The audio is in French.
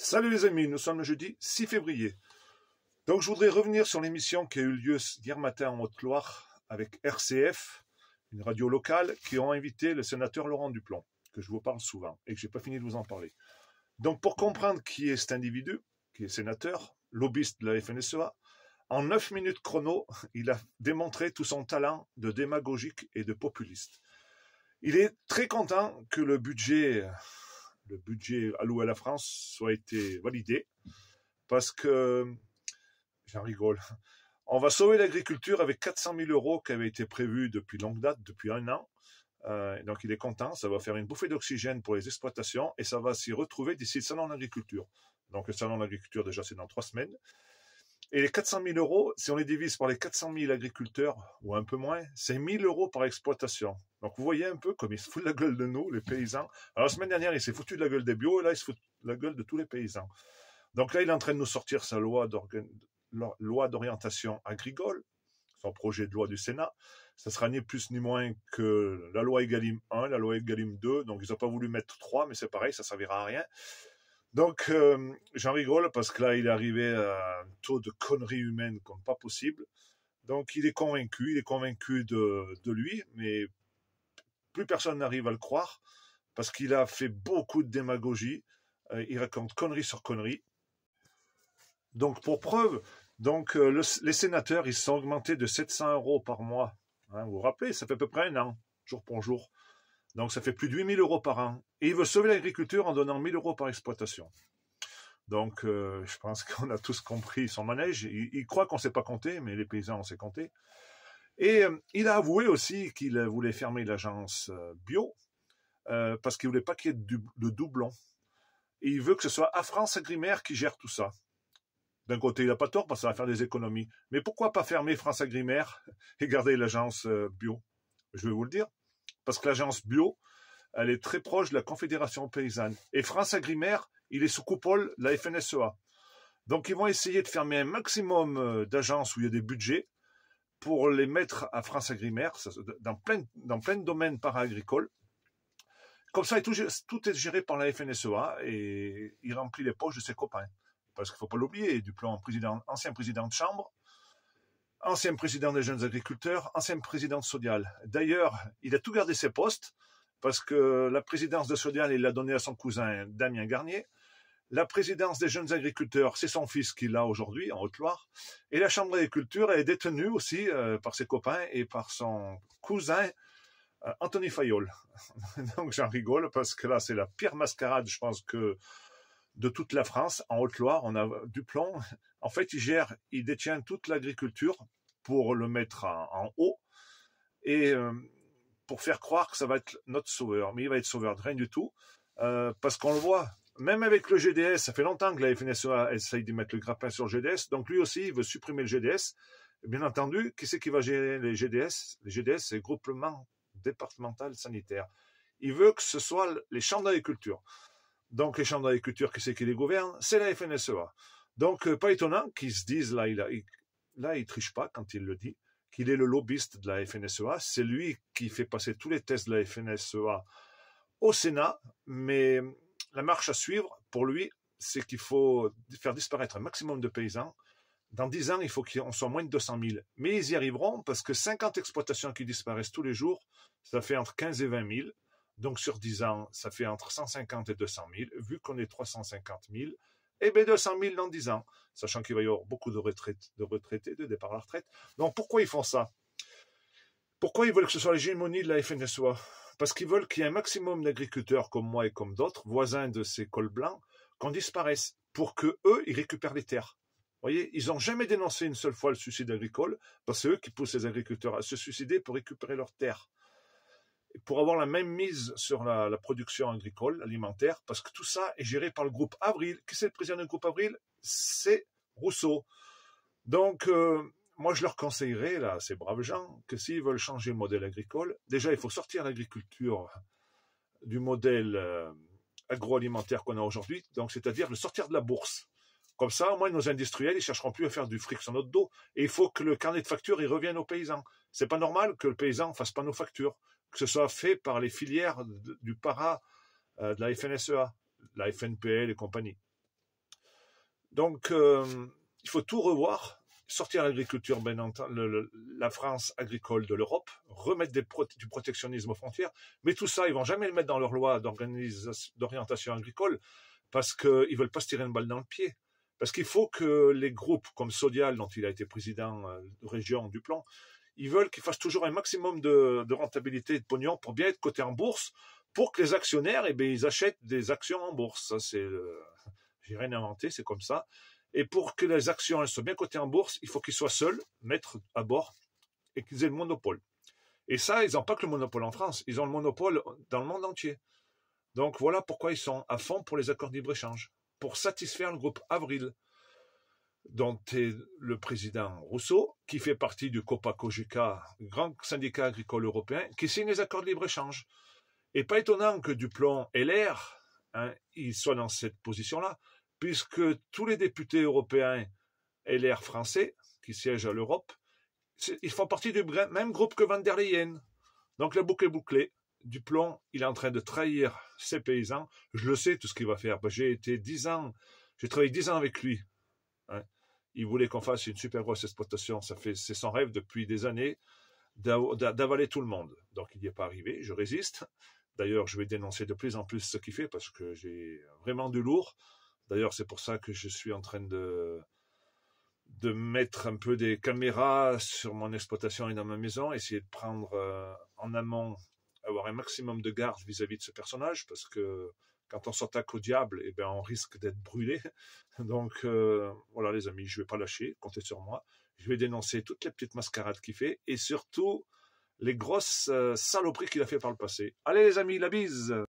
Salut les amis, nous sommes le jeudi 6 février. Donc je voudrais revenir sur l'émission qui a eu lieu hier matin en Haute-Loire avec RCF, une radio locale, qui ont invité le sénateur Laurent Duplon, que je vous parle souvent et que j'ai pas fini de vous en parler. Donc pour comprendre qui est cet individu, qui est sénateur, lobbyiste de la FNSEA, en 9 minutes chrono, il a démontré tout son talent de démagogique et de populiste. Il est très content que le budget alloué à la France soit été validé, parce que, j'en rigole, on va sauver l'agriculture avec 400 000 euros qui avaient été prévus depuis longue date, depuis un an. Donc il est content, ça va faire une bouffée d'oxygène pour les exploitations et ça va s'y retrouver d'ici le salon de l'agriculture. Donc le salon de l'agriculture, déjà, c'est dans 3 semaines. Et les 400 000 euros, si on les divise par les 400 000 agriculteurs, ou un peu moins, c'est 1 000 euros par exploitation. Donc vous voyez un peu comme ils se foutent de la gueule de nous, les paysans. Alors la semaine dernière, il s'est foutu de la gueule des bio, et là, il se fout de la gueule de tous les paysans. Donc là, il est en train de nous sortir sa loi d'orientation agricole, son projet de loi du Sénat. Ça sera ni plus ni moins que la loi Egalim 1, la loi Egalim 2. Donc ils n'ont pas voulu mettre 3, mais c'est pareil, ça servira à rien. Donc, j'en rigole parce que là, il est arrivé à un taux de conneries humaines comme pas possible. Donc, il est convaincu de lui, mais plus personne n'arrive à le croire parce qu'il a fait beaucoup de démagogie. Il raconte conneries sur conneries. Donc, pour preuve, les sénateurs, ils se sont augmentés de 700 euros par mois. Hein, vous vous rappelez, ça fait à peu près un an, jour pour jour. Donc, ça fait plus de 8 000 euros par an. Et il veut sauver l'agriculture en donnant 1 000 euros par exploitation. Donc, je pense qu'on a tous compris son manège. Il croit qu'on ne sait pas compter, mais les paysans, on sait compter. Et il a avoué aussi qu'il voulait fermer l'agence bio parce qu'il voulait pas qu'il y ait de doublons. Et il veut que ce soit France Agrimaire qui gère tout ça. D'un côté, il n'a pas tort parce que ça va faire des économies. Mais pourquoi pas fermer France Agrimaire et garder l'agence bio? Je vais vous le dire. Parce que l'agence bio, elle est très proche de la Confédération paysanne. Et France Agrimaire, il est sous coupole de la FNSEA. Donc ils vont essayer de fermer un maximum d'agences où il y a des budgets pour les mettre à France Agrimaire dans plein de domaines para-agricoles. Comme ça, tout est géré par la FNSEA et il remplit les poches de ses copains. Parce qu'il ne faut pas l'oublier, Duplon, ancien président de chambre, ancien président des jeunes agriculteurs, ancien président de Sodial. D'ailleurs, il a tout gardé ses postes parce que la présidence de Sodial, il l'a donnée à son cousin Damien Garnier. La présidence des jeunes agriculteurs, c'est son fils qui l'a aujourd'hui en Haute-Loire. Et la chambre d'agriculture, elle est détenue aussi par ses copains et par son cousin Anthony Fayol. Donc j'en rigole parce que là, c'est la pire mascarade, je pense, que de toute la France. En Haute-Loire, on a Duplon. En fait, il détient toute l'agriculture pour le mettre en haut et pour faire croire que ça va être notre sauveur. Mais il va être sauveur de rien du tout parce qu'on le voit. Même avec le GDS, ça fait longtemps que la FNSEA essaye de mettre le grappin sur le GDS. Donc lui aussi, il veut supprimer le GDS. Et bien entendu, qui c'est qui va gérer les GDS? Les GDS, c'est le groupement départemental sanitaire. Il veut que ce soit les chambres d'agriculture. Donc les chambres d'agriculture, qui c'est qui les gouverne? C'est la FNSEA. Donc pas étonnant qu'ils se disent, là il triche pas quand il le dit, qu'il est le lobbyiste de la FNSEA. C'est lui qui fait passer tous les tests de la FNSEA au Sénat, mais la marche à suivre, pour lui, c'est qu'il faut faire disparaître un maximum de paysans. Dans 10 ans, il faut qu'on soit moins de 200 000. Mais ils y arriveront parce que 50 exploitations qui disparaissent tous les jours, ça fait entre 15 et 20 000. Donc sur 10 ans, ça fait entre 150 et 200 000. Vu qu'on est 350 000, eh bien 200 000 dans 10 ans. Sachant qu'il va y avoir beaucoup de retraités, de départ à la retraite. Donc pourquoi ils font ça? Pourquoi ils veulent que ce soit l'hégémonie de la FNSEA? Parce qu'ils veulent qu'il y ait un maximum d'agriculteurs comme moi et comme d'autres, voisins de ces cols blancs, qu'on disparaisse pour que eux, ils récupèrent les terres. Vous voyez, ils n'ont jamais dénoncé une seule fois le suicide agricole, parce que c'est eux qui poussent les agriculteurs à se suicider pour récupérer leurs terres. Et pour avoir la même mise sur la production agricole, alimentaire, parce que tout ça est géré par le groupe Avril. Qui c'est le président du groupe Avril? C'est Rousseau. Donc, moi, je leur conseillerais, là, ces braves gens, que s'ils veulent changer le modèle agricole, déjà, il faut sortir l'agriculture du modèle agroalimentaire qu'on a aujourd'hui, donc c'est-à-dire le sortir de la bourse. Comme ça, au moins, nos industriels, ils chercheront plus à faire du fric sur notre dos. Et il faut que le carnet de factures, il revienne aux paysans. C'est pas normal que le paysan fasse pas nos factures, que ce soit fait par les filières du para de la FNSEA, la FNPL et compagnie. Donc, il faut tout revoir, sortir l'agriculture, ben, la France agricole de l'Europe, remettre du protectionnisme aux frontières, mais tout ça, ils vont jamais le mettre dans leur loi d'orientation agricole, parce qu'ils ne veulent pas se tirer une balle dans le pied. Parce qu'il faut que les groupes comme Sodial, dont il a été président de région du plan, ils veulent qu'ils fassent toujours un maximum de rentabilité et de pognon pour bien être cotés en bourse, pour que les actionnaires, eh bien, ils achètent des actions en bourse. Ça, j'ai rien inventé, c'est comme ça. Et pour que les actions elles soient bien cotées en bourse, il faut qu'ils soient seuls, maîtres à bord, et qu'ils aient le monopole. Et ça, ils n'ont pas que le monopole en France, ils ont le monopole dans le monde entier. Donc voilà pourquoi ils sont à fond pour les accords de libre-échange, pour satisfaire le groupe Avril, dont est le président Rousseau, qui fait partie du COPA-COGECA, grand syndicat agricole européen, qui signe les accords de libre-échange. Et pas étonnant que Duplon et LR, ils soient dans cette position-là, puisque tous les députés européens LR français, qui siègent à l'Europe, ils font partie du même groupe que Van der Leyen. Donc la boucle est bouclée. Duplon, il est en train de trahir ses paysans. Je le sais, tout ce qu'il va faire. J'ai travaillé 10 ans avec lui. Il voulait qu'on fasse une super grosse exploitation. C'est son rêve depuis des années d'avaler tout le monde. Donc il n'y est pas arrivé. Je résiste. D'ailleurs, je vais dénoncer de plus en plus ce qu'il fait parce que j'ai vraiment du lourd. D'ailleurs, c'est pour ça que je suis en train de mettre un peu des caméras sur mon exploitation et dans ma maison, essayer de prendre en amont, avoir un maximum de garde vis-à-vis de ce personnage, parce que quand on s'attaque au diable, eh ben, on risque d'être brûlé. Donc voilà les amis, je ne vais pas lâcher, comptez sur moi. Je vais dénoncer toutes les petites mascarades qu'il fait, et surtout les grosses saloperies qu'il a fait par le passé. Allez les amis, la bise!